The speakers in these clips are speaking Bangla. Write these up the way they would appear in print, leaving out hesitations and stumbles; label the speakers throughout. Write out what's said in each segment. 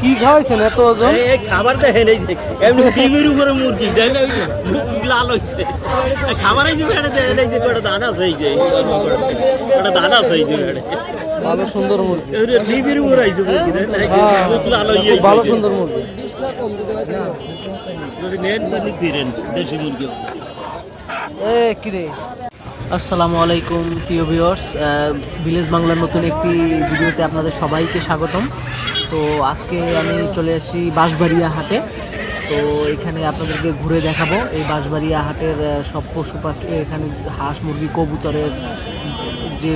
Speaker 1: কি খাওয়াইছেন এত ওজন?
Speaker 2: খাবার দেখেন এমনি ডিমের উপরে মুরগি দেখেন লাল হয়েছে খাবারই দিবে দানা আছে দানা আছে
Speaker 1: ভালো সুন্দর মুরগি,
Speaker 2: ডিমের উপরে আইছে মুরগি লাল হয়ে
Speaker 1: ভালো সুন্দর মুরগি।
Speaker 2: যদি নেন ফিরেন দেশি মুরগি।
Speaker 1: কিরে, আসসালামু আলাইকুম প্রিয় ভিউয়ার্স, ভিলেজ বাংলার নতুন একটি ভিডিওতে আপনাদের সবাইকে স্বাগতম। তো আজকে আমি চলে এসেছি বাঁশবাড়িয়া হাটে। তো এখানে আপনাদেরকে ঘুরে দেখাবো এই বাঁশবাড়িয়া হাটের সব পশু পাখি, এখানে হাঁস মুরগি কবুতরের যে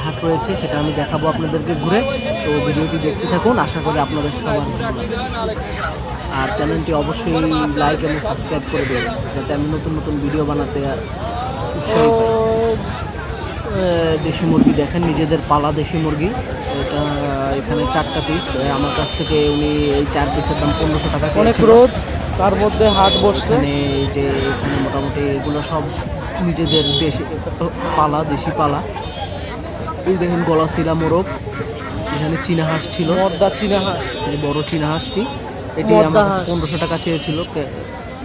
Speaker 1: হাট রয়েছে সেটা আমি দেখাবো আপনাদেরকে ঘুরে। তো ভিডিওটি দেখতে থাকুন, আশা করি আপনাদের সবার ভালো লাগবে। আর চ্যানেলটি অবশ্যই লাইক এবং সাবস্ক্রাইব করে দেবেন যাতে আমি নতুন নতুন ভিডিও বানাতে উৎসাহী পাই। দেশি মুরগি দেখেন, নিজেদের পালা দেশি মুরগি। এটা এখানে 4টা পিস, আমার কাছ থেকে উনি এই 4 পিসের দাম 1500 টাকা। অনেক রোদ, তার মধ্যে হাট বসছে। এই যে এখানে মোটামুটি এগুলো সব নিজেদের দেশি পালা, দেশি পালা। এই দেখেন গলাশিলা মোরগ, এখানে চীনা হাঁস ছিল, মদ্দা চীনা হাঁস, এই বড় চীনা হাঁসটি। এটি আমার কাছে 1500 টাকা চেয়েছিল,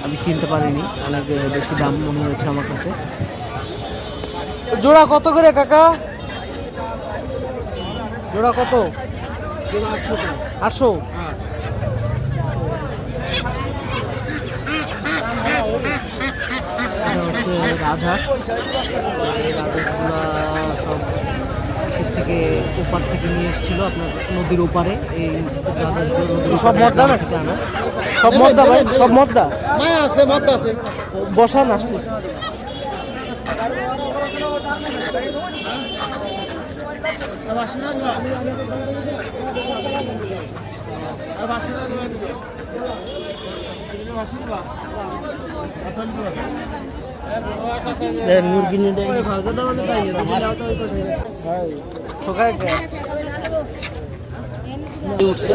Speaker 1: আমি কিনতে পারিনি, অনেক বেশি দাম মনে হয়েছে আমার কাছে। জোড়া কত করে কাকা? জোড়া কত? 800। হচ্ছে রাজহাঁস, রাজহাঁসগুলা সব দেশের থেকে ওপার থেকে নিয়ে এসেছিল, আপনার নদীর ওপারে। এই রাজহাঁসগুলো সব মদ্দা থেকে আনা, সব মদ্দা ভাই, সব মদ্দা আছে, মদ্দা আছে। বসান আসতেছে।
Speaker 2: মুরগি নিয়ে
Speaker 1: উঠছে।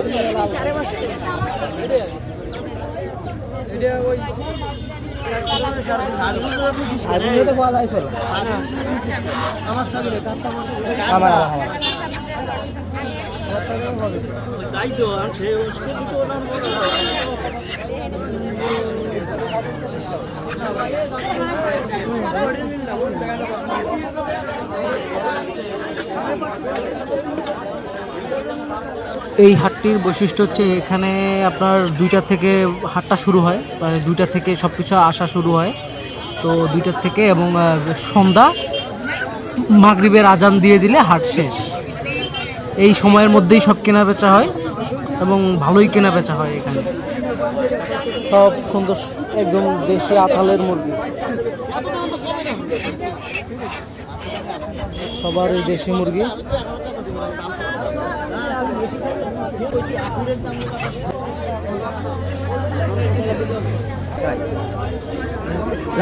Speaker 2: তাই তো আর সে
Speaker 1: এই হাটটির বৈশিষ্ট্য হচ্ছে এখানে আপনার 2টা থেকে হাটটা শুরু হয়, মানে 2টা থেকে সব কিছু আসা শুরু হয়। তো 2টার থেকে এবং সন্ধ্যা মাগরিবের আজান দিয়ে দিলে হাট শেষ। এই সময়ের মধ্যেই সব কেনা বেচা হয় এবং ভালোই কেনা বেচা হয়। এখানে সব সুন্দর একদম দেশি আতালের মুরগি, সবার এই দেশি মুরগি।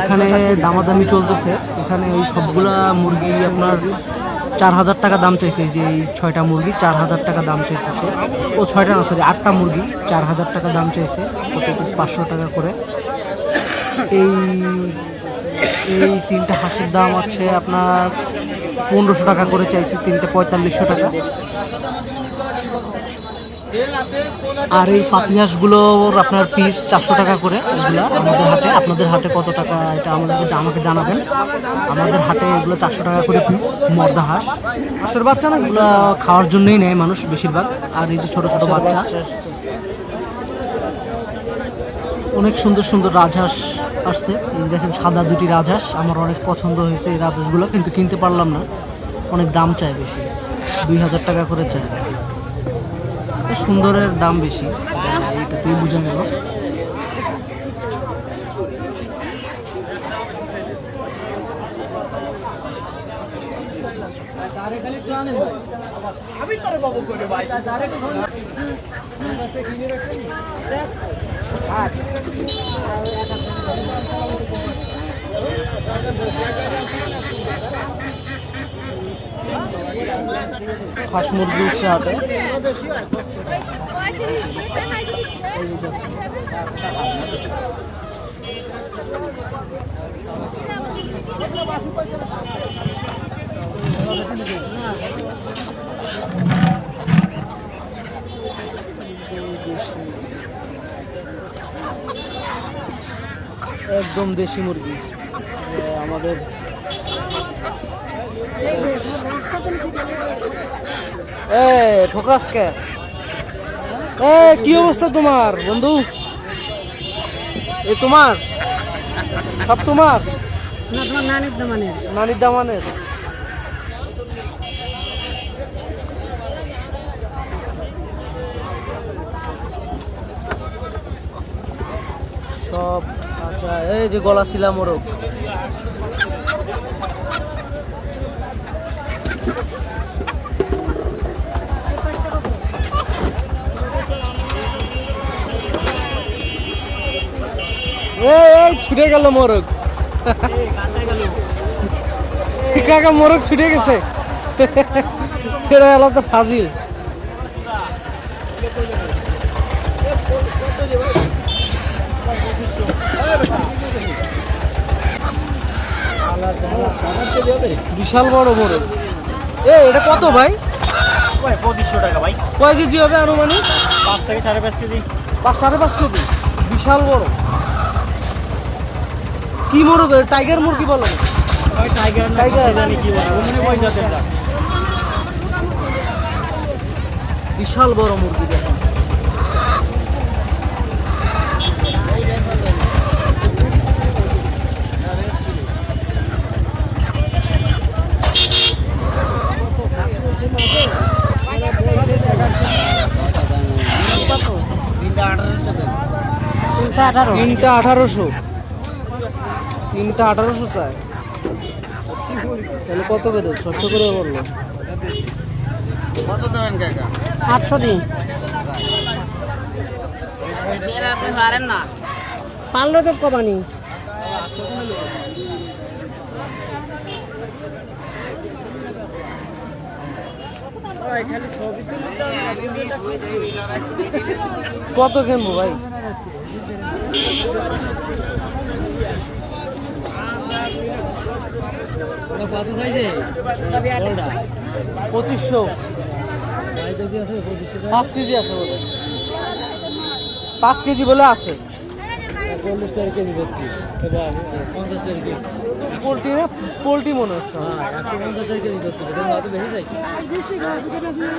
Speaker 1: এখানে দামাদামি চলতেছে। এখানে ওই সবগুলা মুরগি আপনার 4000 টাকা দাম চাইছে। যে এই 6টা মুরগি 4000 টাকা দাম চাইতেছে। ও 6টা না, সরি 8টা মুরগি 4000 টাকা দাম চাইছে, প্রতি পিস 500 টাকা করে। এই 3টা হাঁসের দাম হচ্ছে আপনার 1500 টাকা করে চাইছে, 3টে 4500 টাকা। আর এই পাতি হাঁসগুলোর আপনার পিস 400 টাকা করে। এগুলো আমাদের হাটে, আপনাদের হাটে কত টাকা এটা আমাকে জানাবেন। আমাদের হাটে এগুলো 400 টাকা করে পিস। মর্দা হাঁস, হাঁসের বাচ্চা না, এগুলো খাওয়ার জন্যই নেয় মানুষ বেশিরভাগ। আর এই যে ছোট ছোট বাচ্চা, অনেক সুন্দর সুন্দর রাজহাঁস আসছে। এই দেখেন সাদা 2টি রাজহাঁস, আমার অনেক পছন্দ হয়েছে এই রাজহাঁসগুলো, কিন্তু কিনতে পারলাম না, অনেক দাম চায় বেশি, 2000 টাকা করে চায়। সুন্দরের দাম বেশি, এইটাতেই বোঝা গেল। হাঁস মুরগি উঠছে হাটে। একদম দেশি মুরগি আমাদের। ঠোকরাস কে কি অবস্থা তোমার বন্ধু? এ তোমার সব তোমার
Speaker 3: না, তোমার নানির দামানের।
Speaker 1: নানির দামানের। সব আচ্ছা, এই যে গলা শিলা মোরগ। এই ছুটে গেল মোরগ। কাকা মোরগ ছুটে গেছে। এরা এলো তো ফাজিল। বিশাল বড় মোরগ। এটা কত ভাই?
Speaker 2: 2500 টাকা ভাই।
Speaker 1: কয় কেজি হবে আনুমানিক?
Speaker 2: 5 থেকে 5.5 কেজি।
Speaker 1: 5.5 কেজি, বিশাল বড়। কি মোরগ? টাইগার মুরগি বলো?
Speaker 2: টাইগার জানি কি বলে, মনে হয় জাতের না।
Speaker 1: বিশাল বড় মুরগি দেখেন। তিনটা 1800 চাই। তাহলে কত করে? 600 করে বললো।
Speaker 2: কত দেবেন কাকা?
Speaker 3: 800 দিন। পারলে তো কমানি।
Speaker 1: কত কিনবো ভাই?
Speaker 2: কত চাইছে?
Speaker 1: 2500। 5 কেজি আছে বলে। 5 কেজি বলে আছে।
Speaker 2: 40 টাকা কেজি ধরছি, 50 টাকা কেজি।
Speaker 1: পোলট্রি না? পোলট্রি মনে হচ্ছে।
Speaker 2: 150 টাকা কেজি ধরছি, দাম বেশি যায়।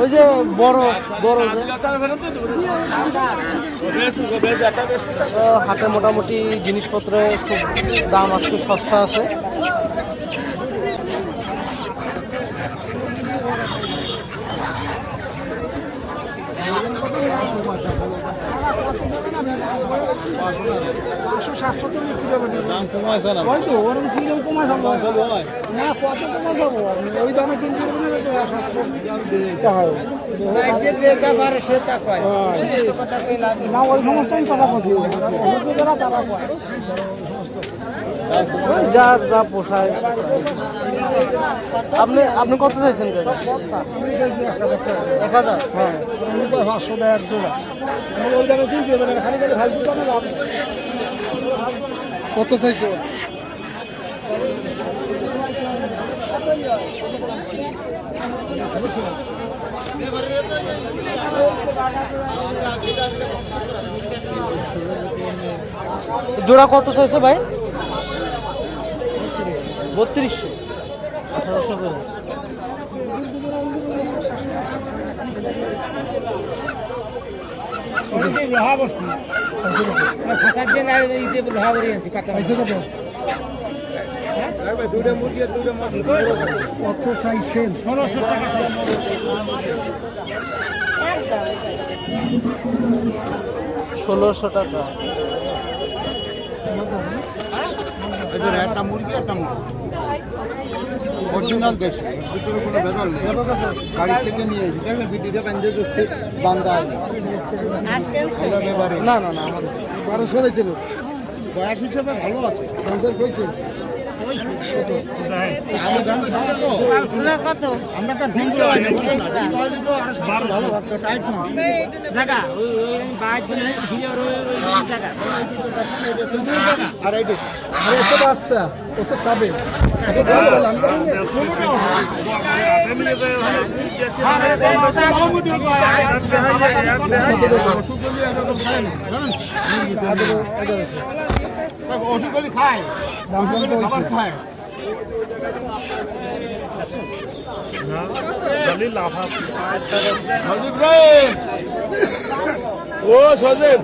Speaker 1: ওই যে বড় বড় যে হাটে মোটামুটি জিনিসপত্রে খুব দাম আজকে সস্তা আছে।
Speaker 2: দাম কমাইছে না?
Speaker 4: হয়তো ওরকম কিরকম কমা যাবো না, কত কমা যাবো ওই দামে কিনতে না, ওই সমস্ত টাকা পাচ্ছি তারা কয়
Speaker 1: যার যা পোষায়। আপনি কত চাইছেন?
Speaker 4: আমি চাইছি 1000 টাকা।
Speaker 1: 1000?
Speaker 4: হ্যাঁ, 500 টাকা এক জোড়া। ওই দামে কিনতে হবে না, খালি করে ফালতু দামে লাভ। কত চাইছো?
Speaker 1: জোড়া কত চাইছে ভাই? 3200। 1800 করে।
Speaker 4: কত চাইছেন?
Speaker 1: 1600 টাকা।
Speaker 4: একটা মুরগি একটা মুরগি অরিজিনাল দেশি, ভিতরে কোনো ভেজাল নেই। গাড়ি থেকে নিয়ে এসেছি, দেখবেন ভিডিওটা কান্দে যাচ্ছে বান্দা
Speaker 1: না না না, আমাদের
Speaker 4: 1200 হয়েছিল। বয়স হিসেবে ভালো আছে, আমাদের কইছে
Speaker 3: তোরা কত
Speaker 4: আমরা তো ভিন করে হয় না ভালো ভাত টাইট না
Speaker 3: জায়গা বাইক ঘিরে জায়গা
Speaker 4: আর এই আরে এত বাচ্চা ও তো সাবে ওষুধ খায় খাবার খায়
Speaker 2: ও সজেব